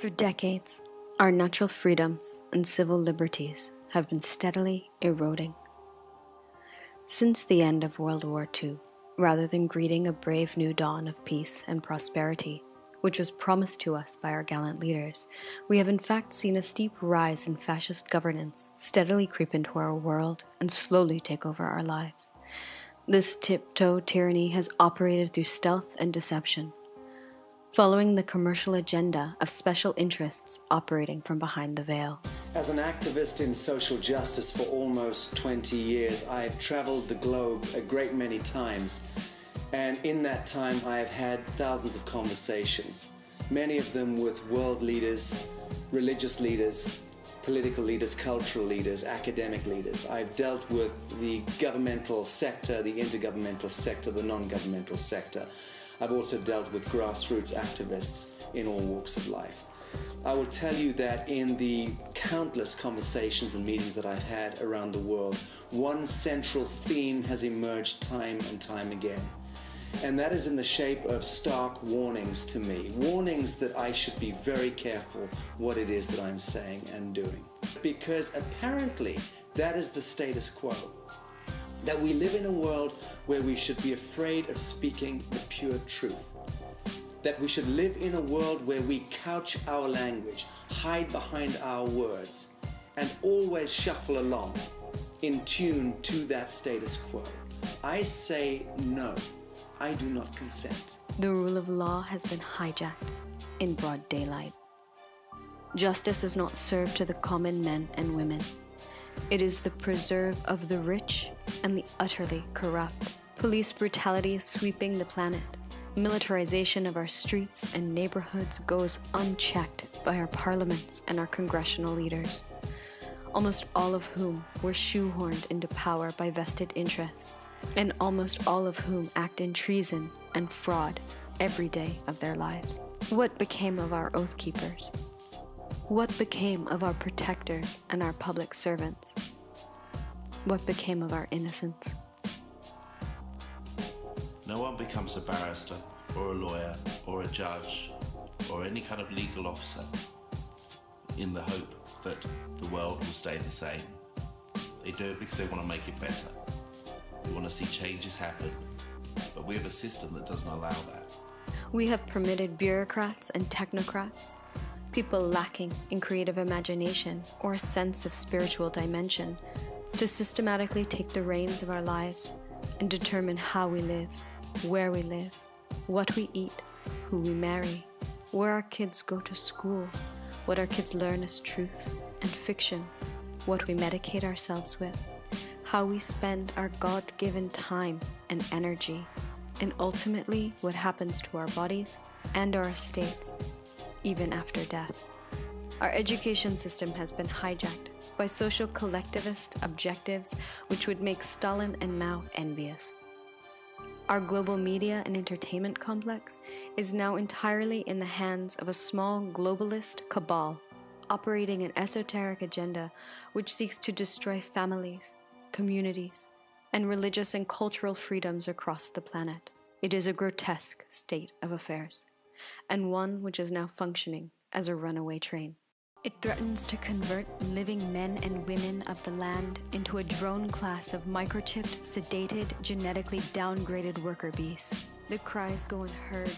For decades, our natural freedoms and civil liberties have been steadily eroding. Since the end of World War II, rather than greeting a brave new dawn of peace and prosperity, which was promised to us by our gallant leaders, we have in fact seen a steep rise in fascist governance steadily creep into our world and slowly take over our lives. This tiptoe tyranny has operated through stealth and deception, following the commercial agenda of special interests operating from behind the veil. As an activist in social justice for almost 20 years, I have traveled the globe a great many times. And in that time, I have had thousands of conversations, many of them with world leaders, religious leaders, political leaders, cultural leaders, academic leaders. I've dealt with the governmental sector, the intergovernmental sector, the non-governmental sector. I've also dealt with grassroots activists in all walks of life. I will tell you that in the countless conversations and meetings that I've had around the world, one central theme has emerged time and time again. And that is in the shape of stark warnings to me. Warnings that I should be very careful what it is that I'm saying and doing. Because apparently that is the status quo. That we live in a world where we should be afraid of speaking the pure truth. That we should live in a world where we couch our language, hide behind our words, and always shuffle along in tune to that status quo. I say no. I do not consent. The rule of law has been hijacked in broad daylight. Justice is not served to the common men and women. It is the preserve of the rich and the utterly corrupt. Police brutality is sweeping the planet. Militarization of our streets and neighborhoods goes unchecked by our parliaments and our congressional leaders, almost all of whom were shoehorned into power by vested interests, and almost all of whom act in treason and fraud every day of their lives. What became of our oath keepers? What became of our protectors and our public servants? What became of our innocence? No one becomes a barrister or a lawyer or a judge or any kind of legal officer in the hope that the world will stay the same. They do it because they want to make it better. We want to see changes happen, but we have a system that doesn't allow that. We have permitted bureaucrats and technocrats, people lacking in creative imagination or a sense of spiritual dimension, to systematically take the reins of our lives and determine how we live, where we live, what we eat, who we marry, where our kids go to school, what our kids learn as truth and fiction, what we medicate ourselves with, how we spend our God-given time and energy, and ultimately what happens to our bodies and our estates, even after death. Our education system has been hijacked by social collectivist objectives which would make Stalin and Mao envious. Our global media and entertainment complex is now entirely in the hands of a small globalist cabal operating an esoteric agenda which seeks to destroy families, communities, and religious and cultural freedoms across the planet. It is a grotesque state of affairs, and one which is now functioning as a runaway train. It threatens to convert living men and women of the land into a drone class of microchipped, sedated, genetically downgraded worker bees. The cries go unheard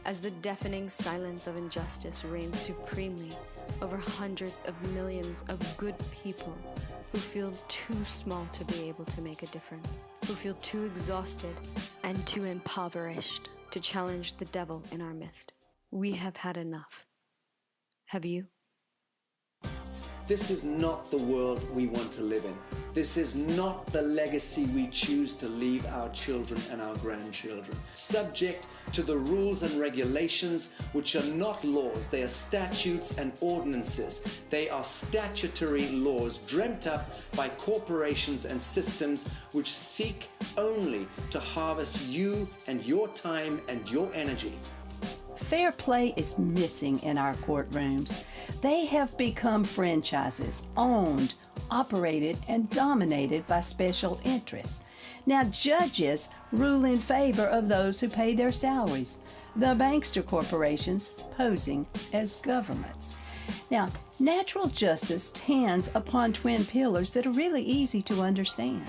as the deafening silence of injustice reigns supremely over hundreds of millions of good people who feel too small to be able to make a difference, who feel too exhausted and too impoverished to challenge the devil in our midst. We have had enough. Have you? This is not the world we want to live in. This is not the legacy we choose to leave our children and our grandchildren. Subject to the rules and regulations which are not laws, they are statutes and ordinances. They are statutory laws dreamt up by corporations and systems which seek only to harvest you and your time and your energy. Fair play is missing in our courtrooms. They have become franchises, owned, operated, and dominated by special interests. Now, judges rule in favor of those who pay their salaries, the bankster corporations posing as governments. Now, natural justice tends upon twin pillars that are really easy to understand.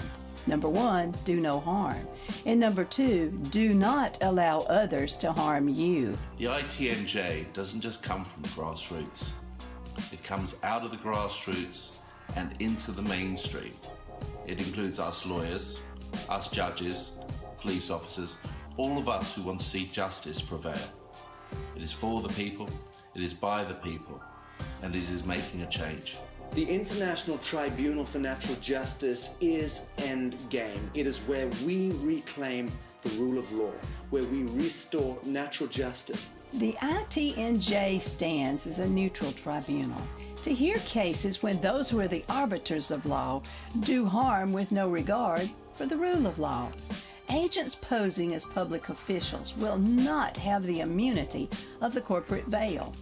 Number one, do no harm. And number two, do not allow others to harm you. The ITNJ doesn't just come from the grassroots. It comes out of the grassroots and into the mainstream. It includes us lawyers, us judges, police officers, all of us who want to see justice prevail. It is for the people, it is by the people, and it is making a change. The International Tribunal for Natural Justice is endgame. It is where we reclaim the rule of law, where we restore natural justice. The ITNJ stands as a neutral tribunal to hear cases when those who are the arbiters of law do harm with no regard for the rule of law. Agents posing as public officials will not have the immunity of the corporate veil.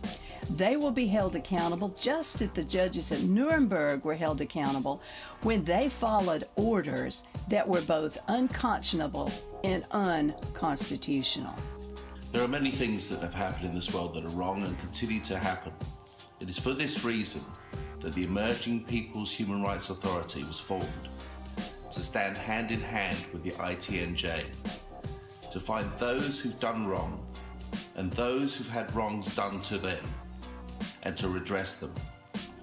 They will be held accountable just as the judges at Nuremberg were held accountable when they followed orders that were both unconscionable and unconstitutional. There are many things that have happened in this world that are wrong and continue to happen. It is for this reason that the Emerging People's Human Rights Authority was formed, to stand hand in hand with the ITNJ, to find those who've done wrong and those who've had wrongs done to them, and to redress them,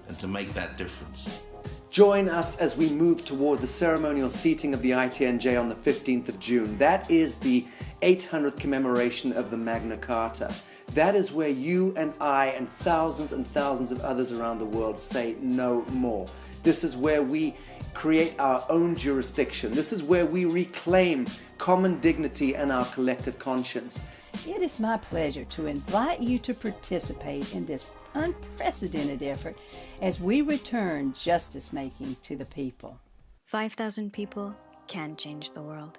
and to make that difference. Join us as we move toward the ceremonial seating of the ITNJ on the 15th of June. That is the 800th commemoration of the Magna Carta. That is where you and I and thousands of others around the world say no more. This is where we create our own jurisdiction. This is where we reclaim common dignity and our collective conscience. It is my pleasure to invite you to participate in this unprecedented effort as we return justice making to the people. 5,000 people can change the world.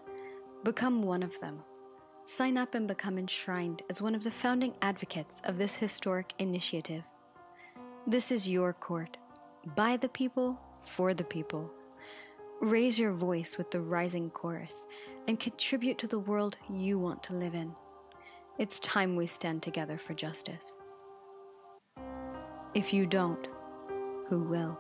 Become one of them. Sign up and become enshrined as one of the founding advocates of this historic initiative. This is your court, by the people, for the people. Raise your voice with the rising chorus and contribute to the world you want to live in. It's time we stand together for justice. If you don't, who will?